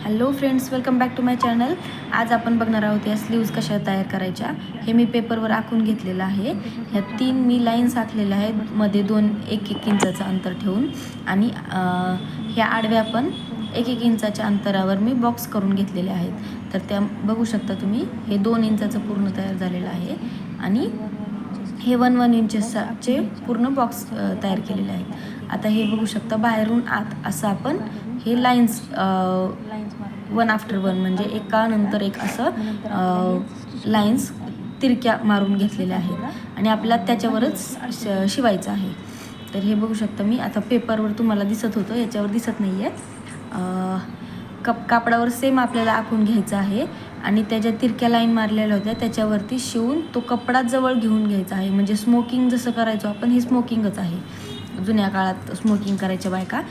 Hello friends, welcome back to my channel. आज आपण बघणार आहोत या स्लीव्ज कशा तयार करायच्या. हे मी पेपरवर आखून घेतलेलं आहे. ह्या 3 मी लाईन्स आखलेल्या आहेत, मध्ये 1-1 इंचाचं अंतर ठेवून, आणि ह्या आडव्या पण 1-1 इंचाच्या अंतरावर मी बॉक्स करून घेतलेले आहेत. तर त्या बघू शकता तुम्ही. हे 2 इंचाचं पूर्ण तयार झालेलं आहे आणि हे 1-1 इंचेसचे पूर्ण बॉक्स तयार केलेले आहेत. आता हे बघू शकता, बाहेरून आत असं आपण हे लाईन्स 1 आफ्टर 1 म्हणजे एकानंतर एक असं लाईन्स तिरक्या मारून घेतलेल्या आहेत आणि आपल्याला त्याच्यावरच शिवायचं आहे. तर हे बघू शकता, मी आता पेपरवर तुम्हाला दिसत होतं, याच्यावर दिसत नाही आहे. कापडावर सेम आपल्याला आखून घ्यायचं आहे आणि त्याच्या तिरक्या लाईन मारलेल्या होत्या त्याच्यावरती शिवून तो कपडा जवळ घेऊन घ्यायचा आहे. म्हणजे स्मोकिंग जसं करायचो आपण, हे स्मोकिंगच आहे. जुन्या काळात स्मोकिंग करायच्या बायका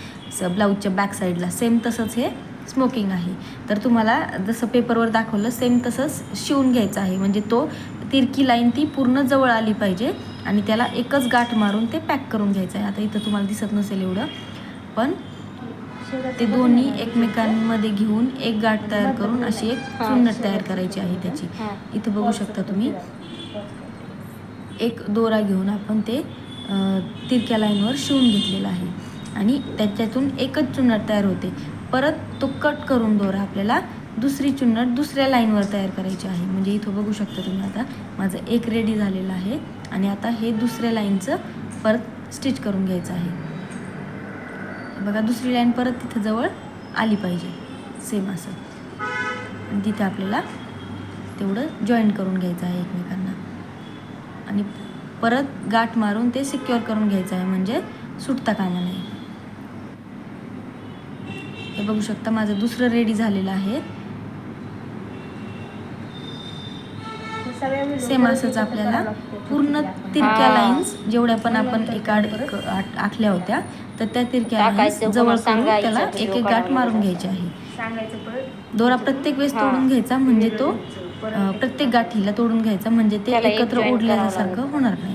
ब्लाऊजच्या बॅक साईडला, सेम तसंच हे स्मोकिंग आहे. तर तुम्हाला जसं पेपरवर दाखवलं सेम तसंच शिवून घ्यायचं आहे. म्हणजे तो तिरकी लाईन ती पूर्ण जवळ आली पाहिजे आणि त्याला एकच गाठ मारून ते पॅक करून घ्यायचं आहे. आता इथं तुम्हाला दिसत नसेल एवढं, पण ते दोन्ही एकमेकांमध्ये घेऊन एक गाठ तयार करून अशी एक चुन्नट तयार करायची आहे त्याची. इथं बघू शकता तुम्ही, एक दोरा घेऊन आपण ते तिरक्या लाईनवर शिवून घेतलेला आहे आणि त्याच्यातून एकच चुन्नट तयार होते. परत तो कट करून दोरा आपल्याला दुसरी चुन्नट दुसऱ्या लाईनवर तयार करायची आहे. म्हणजे इथं बघू शकता तुम्ही, आता माझं एक रेडी झालेलं आहे आणि आता हे दुसऱ्या लाईनचं परत स्टिच करून घ्यायचं आहे. बघा, दुसरी लाईन परत तिथं जवळ आली पाहिजे सेम असं, आणि तिथे आपल्याला तेवढं जॉईंट करून घ्यायचं आहे एकमेकांना आणि परत गाठ मारून ते सिक्युअर करून घ्यायचं आहे, म्हणजे सुटता कामा नये. हे बघू शकता, माझं दुसरं रेडी झालेलं आहे. सेम असंच आपल्याला पूर्ण तिरक्या लाईन्स जेवढ्या पण आपण आखल्या होत्या, तर त्या तिरक्या लाईन्स जवळ करून त्याला एक एक गाठ मारून घ्यायची आहे. दोरा प्रत्येक वेळेस तोडून घ्यायचा, म्हणजे तो प्रत्येक गाठीला तोडून घ्यायचा, म्हणजे ते एकत्र ओढल्यासारखं होणार नाही.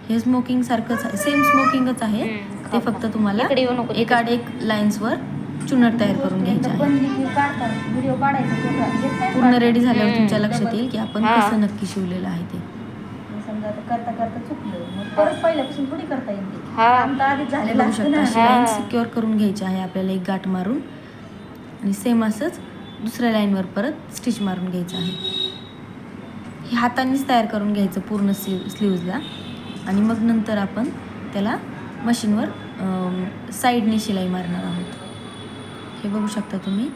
हे स्मोकिंग सारखंच, सेम स्मोकिंगच आहे. ते फक्त तुम्हाला एकाड एक लाईन्सवर चुन्नट तयार करून घ्यायची आहे. पूर्ण रेडी झाल्यावर तुमच्या लक्षात येईल की आपण कसं नक्की शिवलेलं आहे ते. समजा करता करता चुकलं, मग परत पहिल्यापासून थोडी करता येते. आधीच झालेलं असतं ना. अशी लाईन सिक्युअर करून घ्यायची आहे आपल्याला एक गाठ मारून, आणि सेम असंच दुसऱ्या लाईनवर परत स्टिच मारून घ्यायचं आहे. हे हातानेच तयार करून घ्यायचं पूर्ण स्लीव्जला, आणि मग नंतर आपण त्याला मशीनवर साईडने शिलाई मारणार आहोत. हे बघू शकता तुम्ही,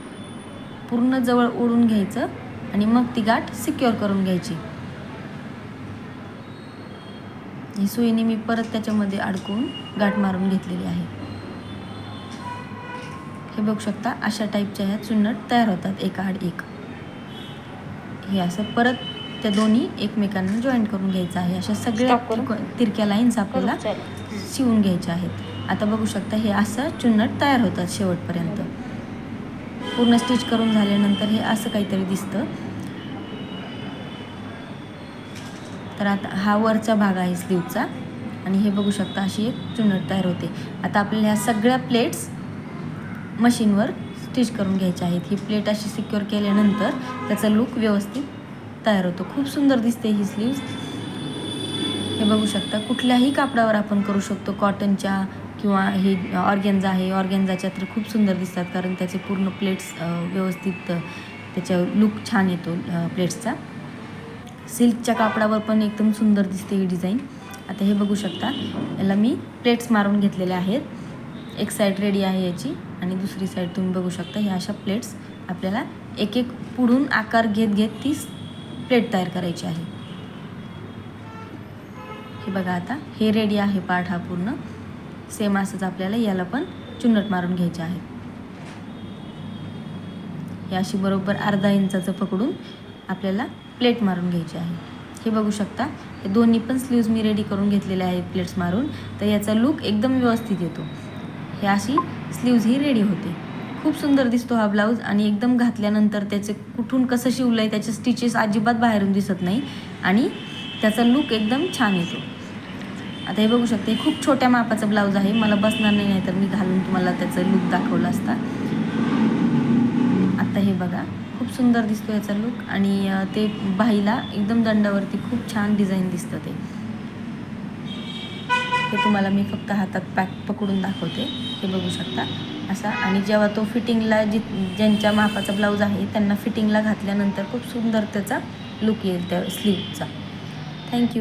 पूर्ण जवळ ओढून घ्यायचं आणि मग ती गाठ सिक्युअर करून घ्यायची. ही सुईने मी परत त्याच्यामध्ये अडकवून गाठ मारून घेतलेली आहे. हे बघू शकता, अशा टाईपच्या ह्या चुन्नट तयार होतात एकाआड एक. हे असं परत त्या दोन्ही एकमेकांना जॉईंट करून घ्यायचं आहे. अशा सगळ्या तिरक्या लाईन्स आपल्याला शिवून घ्यायच्या आहेत. आता बघू शकता, हे असं चुन्नट तयार होतात शेवटपर्यंत. पूर्ण स्टिच करून झाल्यानंतर हे असं काहीतरी दिसतं. तर आता हा वरचा भाग आहे स्लीवचा, आणि हे बघू शकता अशी एक चुन्नट तयार होते. आता आपल्याला ह्या सगळ्या प्लेट्स मशीनवर स्टिच करून घ्यायच्या आहेत. ही प्लेट अशी सिक्युअर केल्यानंतर त्याचा लुक व्यवस्थित तयार होतो. खूप सुंदर दिसते ही स्लीव्ज. हे बघू शकता, कुठल्याही कापडावर आपण करू शकतो, कॉटनच्या किंवा हे ऑर्गेन्झा आहे, ऑर्गेन्झाच्या तर खूप सुंदर दिसतात, कारण त्याचे पूर्ण प्लेट्स व्यवस्थित त्याच्या लुक छान येतो प्लेट्सचा. सिल्कच्या कापडावर पण एकदम सुंदर दिसते ही डिझाईन. आता हे बघू शकता, याला मी प्लेट्स मारून घेतलेल्या आहेत. एक साईड रेडी आहे याची, आणि दुसरी साईड तुम्ही बघू शकता. ह्या अशा प्लेट्स आपल्याला एक एक पुढून आकार घेत घेत ती प्लेट तयार करायची आहे. हे बघा, आता हे रेडी आहे पार्ट हा पूर्ण. सेम असंच आपल्याला याला पण चुन्नट मारून घ्यायचे आहे. हे अशी बरोबर अर्धा इंचाचं पकडून आपल्याला प्लेट मारून घ्यायची आहे. हे बघू शकता, हे दोन्ही पण स्लीव्ज मी रेडी करून घेतलेले आहेत प्लेट्स मारून, तर याचा लुक एकदम व्यवस्थित येतो. हे अशी स्लीव्ज ही रेडी होते. खूप सुंदर दिसतो हा ब्लाऊज, आणि एकदम घातल्यानंतर त्याचे कुठून कसं शिवलं आहे त्याचे स्टिचेस अजिबात बाहेरून दिसत नाही, आणि त्याचा लुक एकदम छान येतो. आता हे बघू शकते, खूप छोट्या मापाचं ब्लाऊज आहे. मला बसणार नाही, तर मी घालून तुम्हाला त्याचं लुक दाखवलं असता. आता हे हे बघा, खूप सुंदर दिसतो याचा लुक. आणि ते बाहीला एकदम दंडावरती खूप छान डिझाईन दिसतं ते. हे तुम्हाला मी फक्त हातात पकडून दाखवते, हे बघू शकता असा. आणि जेव्हा तो फिटिंगला ज्यांच्या मापाचा ब्लाऊज आहे त्यांना फिटिंगला घातल्यानंतर खूप सुंदर त्याचा लुक येईल त्या स्लीवचा. थँक्यू.